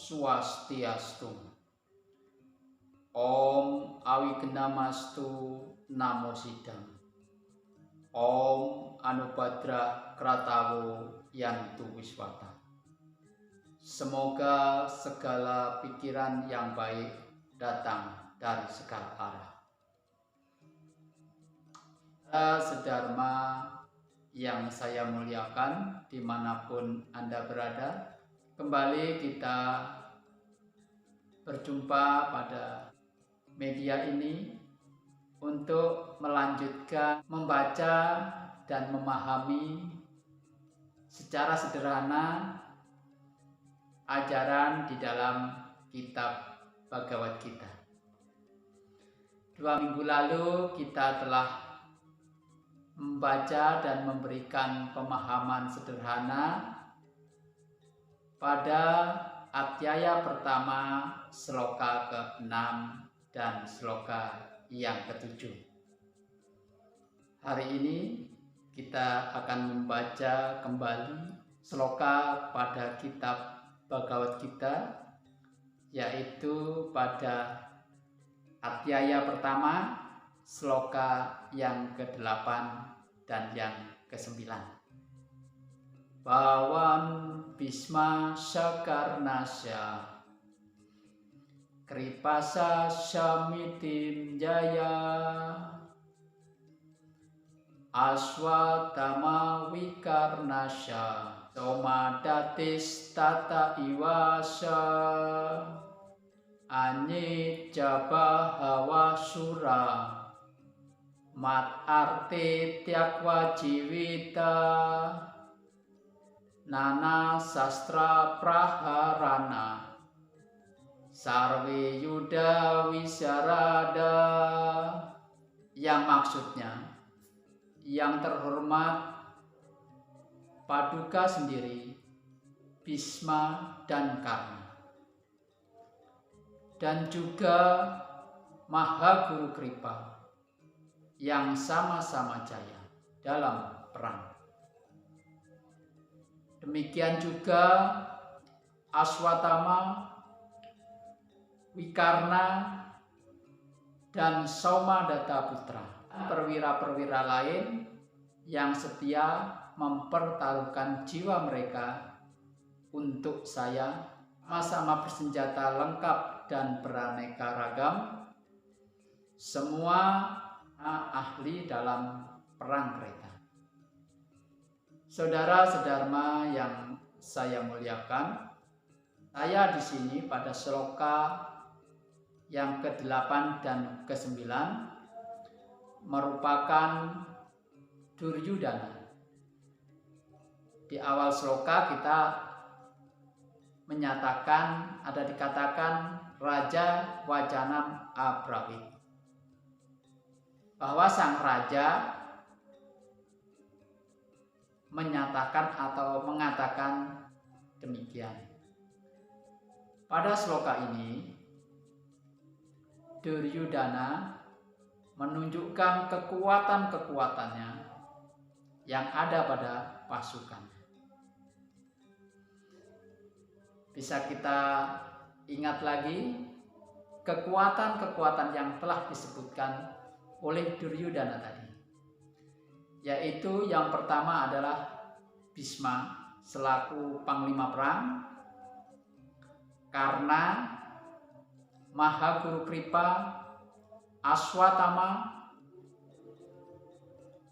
Swastiastu. Om Awignamastu Namo Sidam. Om Anubhadra Kratawo Yantu Wiswata. Semoga segala pikiran yang baik datang dari segala arah. Sedharma yang saya muliakan dimanapun Anda berada, kembali kita berjumpa pada media ini untuk melanjutkan membaca dan memahami secara sederhana ajaran di dalam kitab Bhagavad Gita. 2 minggu lalu kita telah membaca dan memberikan pemahaman sederhana pada Adhyaya pertama sloka ke-6 dan sloka yang ke-7. Hari ini kita akan membaca kembali sloka pada kitab Bhagavad Gita, yaitu pada Adhyaya pertama sloka yang ke-8 dan yang ke-9. Bhawan Bhisma Sakarnasya Kripasa Shamitim Jaya Aswatthama Wikarnasya Somadatis Tata Iwasa Anyicca Bahawa Sura Mat Arte Tyakwa Jivita Nana Sastra Praharana Sarve Yuda Wisarada, yang maksudnya yang terhormat Paduka sendiri, Bhisma dan Karna, dan juga Mahaguru Kripa yang sama-sama jaya dalam perang. Demikian juga Aswatthama, Wikarna, dan Saumadatta Putra, perwira-perwira lain yang setia mempertaruhkan jiwa mereka untuk saya, sama-sama bersenjata lengkap dan beraneka ragam, semua ahli dalam perang kereta. Saudara sedharma yang saya muliakan, saya di sini pada sloka yang ke-8 dan ke-9 merupakan Duryudana. Di awal sloka kita menyatakan, dikatakan Raja Wajanam Abrawit, bahwa sang raja menyatakan atau mengatakan demikian. Pada sloka ini Duryudana menunjukkan kekuatan-kekuatannya yang ada pada pasukan. Bisa kita ingat lagi kekuatan-kekuatan yang telah disebutkan oleh Duryudana tadi, yaitu yang pertama adalah Bhisma selaku panglima perang, Karna, Mahaguru Kripa, Aswatthama,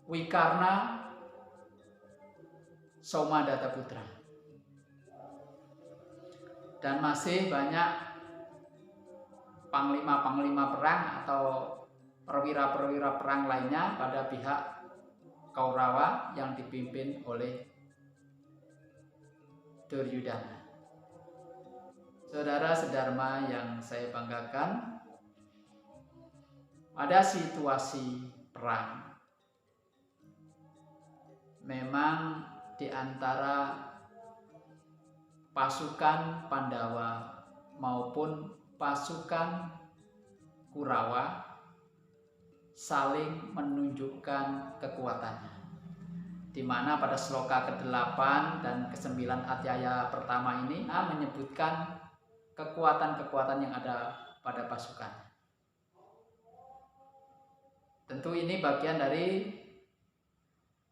Wikarna, Saumadatta Putra. Dan masih banyak panglima-panglima perang atau perwira-perwira perang lainnya pada pihak Kaurawa yang dipimpin oleh Duryudana. Saudara sedharma yang saya banggakan, pada situasi perang memang di antara pasukan Pandawa maupun pasukan Kurawa saling menunjukkan kekuatannya, di mana pada sloka ke-8 dan ke-9 Adhyaya pertama ini menyebutkan kekuatan-kekuatan yang ada pada pasukan. Tentu ini bagian dari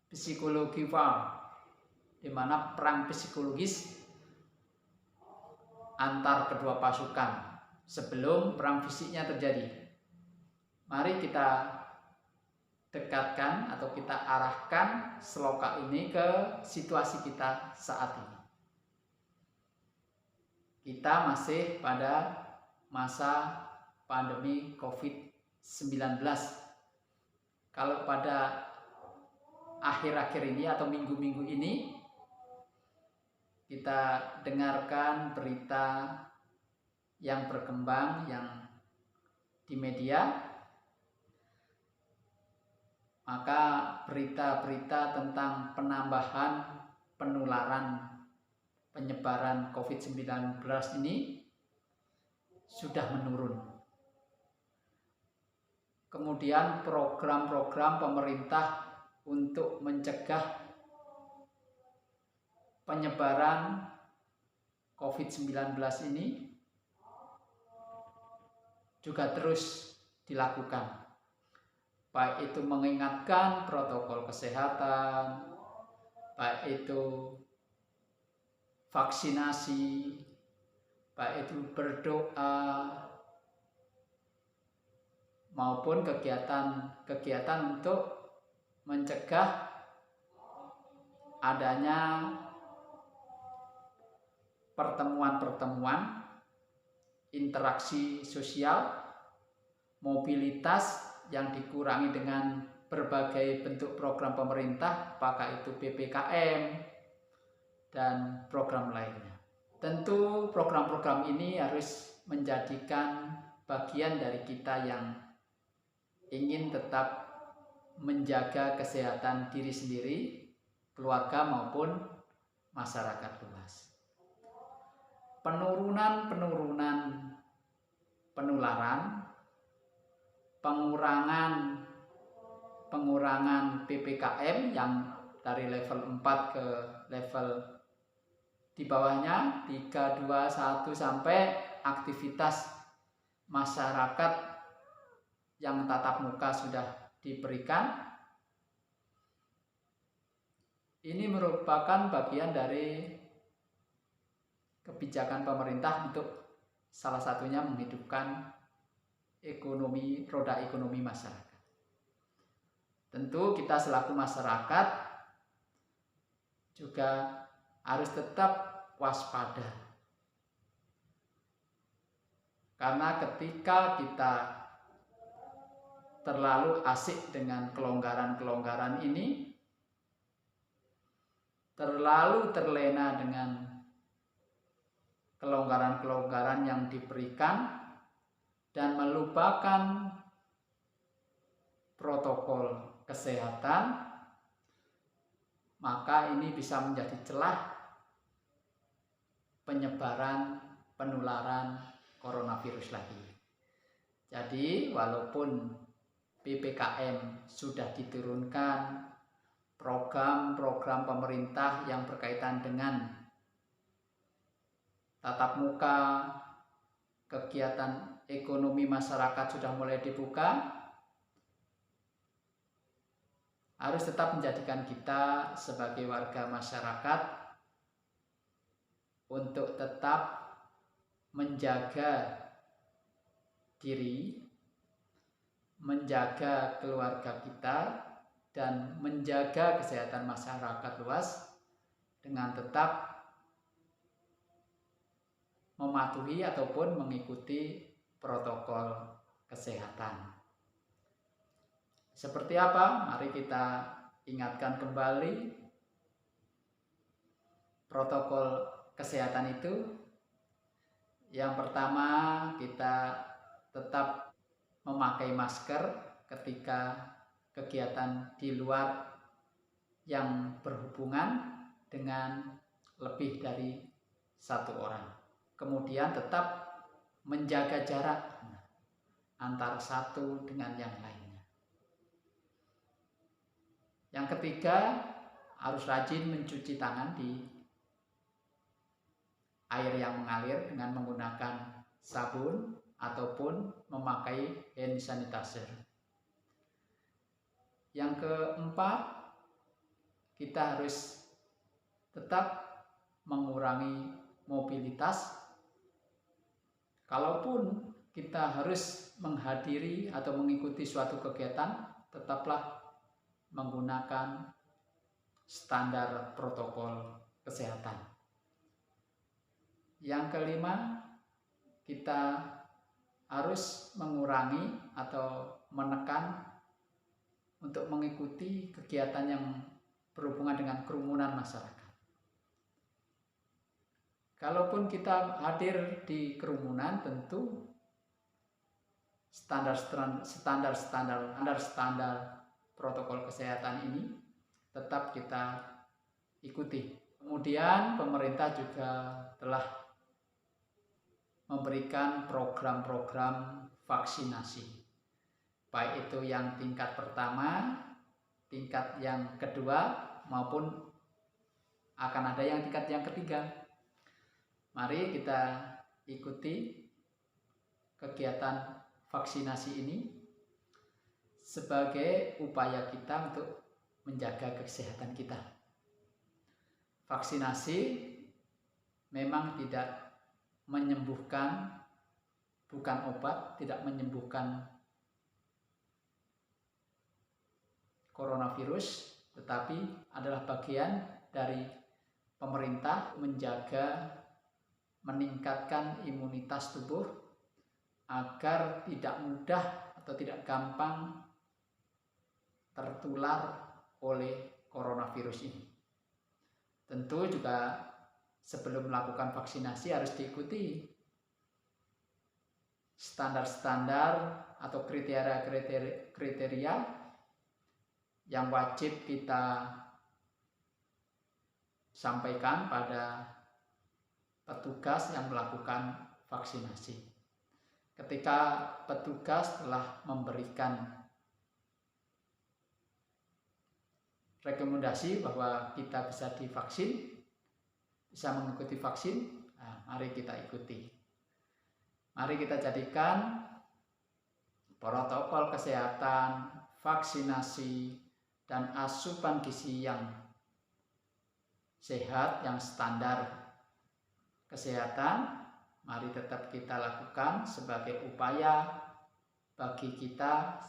psikologi war, di mana perang psikologis antar kedua pasukan sebelum perang fisiknya terjadi. Mari kita dekatkan atau kita arahkan seloka ini ke situasi kita saat ini. Kita masih pada masa pandemi COVID-19. Kalau pada akhir-akhir ini atau minggu-minggu ini kita dengarkan berita yang berkembang yang di media, maka berita-berita tentang penambahan penularan penyebaran COVID-19 ini sudah menurun. Kemudian program-program pemerintah untuk mencegah penyebaran COVID-19 ini juga terus dilakukan. Baik itu mengingatkan protokol kesehatan, baik itu vaksinasi, baik itu berdoa, maupun kegiatan-kegiatan untuk mencegah adanya pertemuan-pertemuan, interaksi sosial, mobilitas yang dikurangi dengan berbagai bentuk program pemerintah, apakah itu PPKM dan program lainnya. Tentu program-program ini harus menjadikan bagian dari kita yang ingin tetap menjaga kesehatan diri sendiri, keluarga maupun masyarakat luas. Penurunan penularan, pengurangan PPKM yang dari level 4 ke level di bawahnya 3, 2, 1 sampai aktivitas masyarakat yang tatap muka sudah diberikan. Ini merupakan bagian dari kebijakan pemerintah untuk salah satunya menghidupkan roda ekonomi masyarakat. Tentu kita selaku masyarakat juga harus tetap waspada. Karena ketika kita terlalu asik dengan kelonggaran-kelonggaran ini, terlalu terlena dengan kelonggaran-kelonggaran yang diberikan dan melupakan protokol kesehatan, maka ini bisa menjadi celah penyebaran penularan coronavirus lagi. Jadi walaupun PPKM sudah diturunkan, program-program pemerintah yang berkaitan dengan tatap muka, kegiatan ekonomi masyarakat sudah mulai dibuka, harus tetap menjadikan kita sebagai warga masyarakat untuk tetap menjaga diri, menjaga keluarga kita, dan menjaga kesehatan masyarakat luas dengan tetap mematuhi ataupun mengikuti protokol kesehatan. Seperti apa? Mari kita ingatkan kembali protokol kesehatan itu. Yang pertama, kita tetap memakai masker ketika kegiatan di luar yang berhubungan dengan lebih dari satu orang. Kemudian tetap menjaga jarak antara satu dengan yang lainnya. Yang ketiga, harus rajin mencuci tangan di air yang mengalir dengan menggunakan sabun ataupun memakai hand sanitizer. Yang keempat, kita harus tetap mengurangi mobilitas. Kalaupun kita harus menghadiri atau mengikuti suatu kegiatan, tetaplah menggunakan standar protokol kesehatan. Yang kelima, kita harus mengurangi atau menekan untuk mengikuti kegiatan yang berhubungan dengan kerumunan masyarakat. Kalaupun kita hadir di kerumunan, tentu standar protokol kesehatan ini tetap kita ikuti. Kemudian pemerintah juga telah memberikan program-program vaksinasi, baik itu yang tingkat pertama, tingkat yang kedua, maupun akan ada yang tingkat yang ketiga. Mari kita ikuti kegiatan vaksinasi ini sebagai upaya kita untuk menjaga kesehatan kita. Vaksinasi memang tidak menyembuhkan, bukan obat, tidak menyembuhkan coronavirus, tetapi adalah bagian dari pemerintah meningkatkan imunitas tubuh agar tidak mudah atau tidak gampang tertular oleh coronavirus ini. Tentu juga sebelum melakukan vaksinasi harus diikuti standar-standar atau kriteria yang wajib kita sampaikan pada petugas yang melakukan vaksinasi. Ketika petugas telah memberikan rekomendasi bahwa kita bisa divaksin, bisa mengikuti vaksin, nah, mari kita ikuti. Mari kita jadikan protokol kesehatan, vaksinasi, dan asupan gizi yang sehat, yang standar kesehatan, mari tetap kita lakukan sebagai upaya bagi kita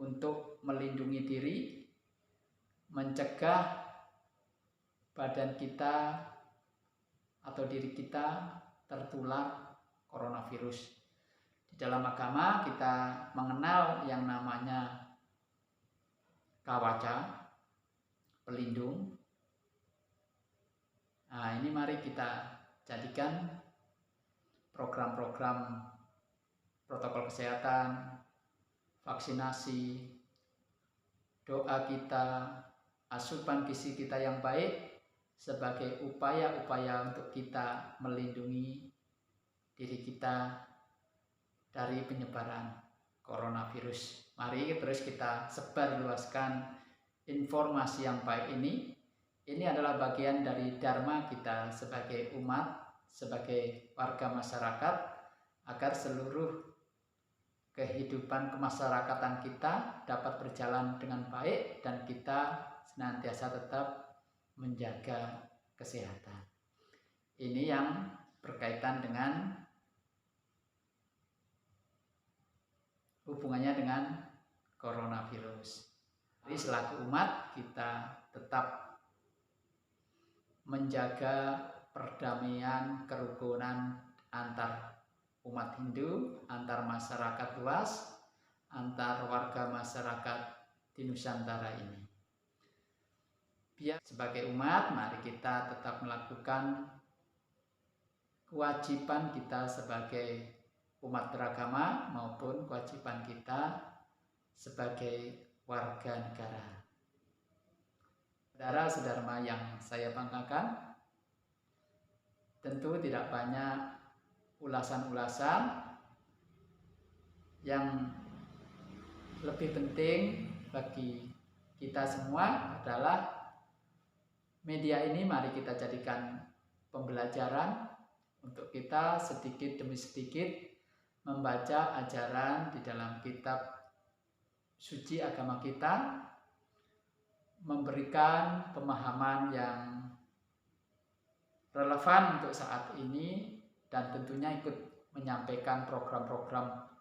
untuk melindungi diri, mencegah badan kita atau diri kita tertular coronavirus. Di dalam agama kita mengenal yang namanya kawaca, pelindung. Nah, ini mari kita jadikan program-program protokol kesehatan, vaksinasi, doa kita, asupan gizi kita yang baik sebagai upaya-upaya untuk kita melindungi diri kita dari penyebaran coronavirus. Mari terus kita sebarluaskan informasi yang baik ini. Ini adalah bagian dari dharma kita sebagai umat, sebagai warga masyarakat, agar seluruh kehidupan kemasyarakatan kita dapat berjalan dengan baik dan kita senantiasa tetap menjaga kesehatan. Ini yang berkaitan dengan hubungannya dengan coronavirus. Jadi selaku umat kita tetap menjaga perdamaian, kerukunan antar umat Hindu, antar masyarakat luas, antar warga masyarakat di Nusantara ini. Biar sebagai umat, mari kita tetap melakukan kewajiban kita sebagai umat beragama maupun kewajiban kita sebagai warga negara. Saudara-saudara yang saya banggakan, tentu tidak banyak ulasan-ulasan. Yang lebih penting bagi kita semua adalah media ini mari kita jadikan pembelajaran untuk kita sedikit demi sedikit membaca ajaran di dalam kitab suci agama kita, memberikan pemahaman yang relevan untuk saat ini, dan tentunya ikut menyampaikan program-program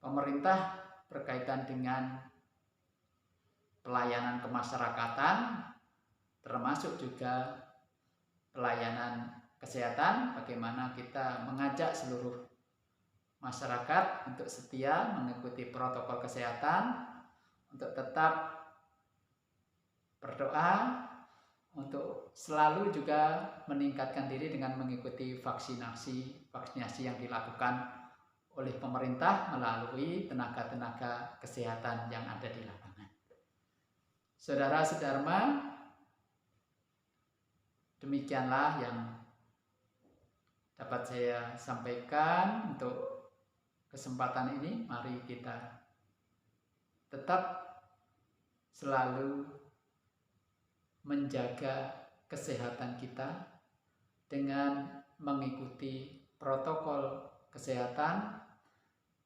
pemerintah berkaitan dengan pelayanan kemasyarakatan, termasuk juga pelayanan kesehatan, bagaimana kita mengajak seluruh masyarakat untuk setia mengikuti protokol kesehatan, untuk tetap berdoa, untuk selalu juga meningkatkan diri dengan mengikuti vaksinasi yang dilakukan oleh pemerintah melalui tenaga-tenaga kesehatan yang ada di lapangan. Saudara Sedharma, demikianlah yang dapat saya sampaikan untuk kesempatan ini. Mari kita tetap selalu menjaga kesehatan kita dengan mengikuti protokol kesehatan.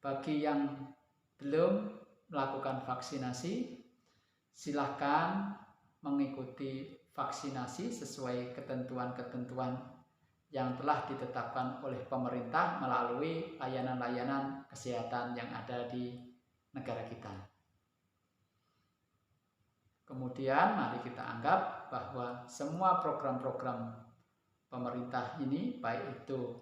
Bagi yang belum melakukan vaksinasi, silakan mengikuti vaksinasi sesuai ketentuan-ketentuan yang telah ditetapkan oleh pemerintah melalui layanan-layanan kesehatan yang ada di negara kita. Kemudian mari kita anggap bahwa semua program-program pemerintah ini, baik itu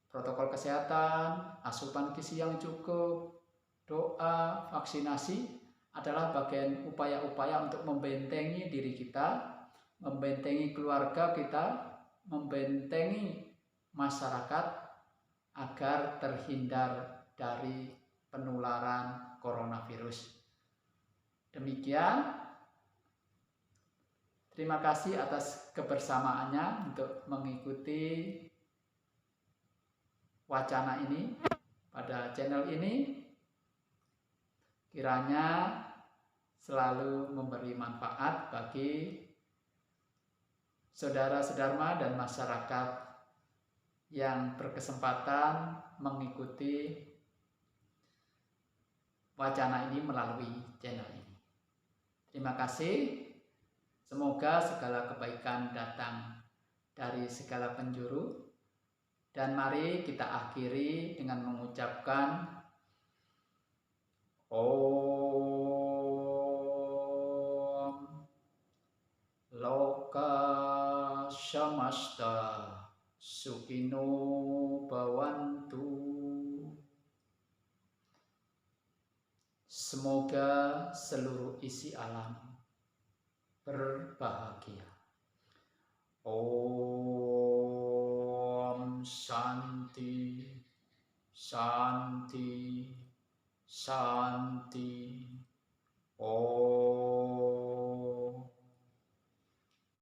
protokol kesehatan, asupan gizi yang cukup, doa, vaksinasi, adalah bagian upaya-upaya untuk membentengi diri kita, membentengi keluarga kita, membentengi masyarakat agar terhindar dari penularan coronavirus. Demikian, terima kasih atas kebersamaannya untuk mengikuti wacana ini pada channel ini. Kiranya selalu memberi manfaat bagi saudara Sedharma dan masyarakat yang berkesempatan mengikuti wacana ini melalui channel ini. Terima kasih. Semoga segala kebaikan datang dari segala penjuru. Dan mari kita akhiri dengan mengucapkan Om Loka Samasta Sukhino Bhavantu. Semoga seluruh isi alam berbahagia. Om Shanti, Shanti, Shanti. Om.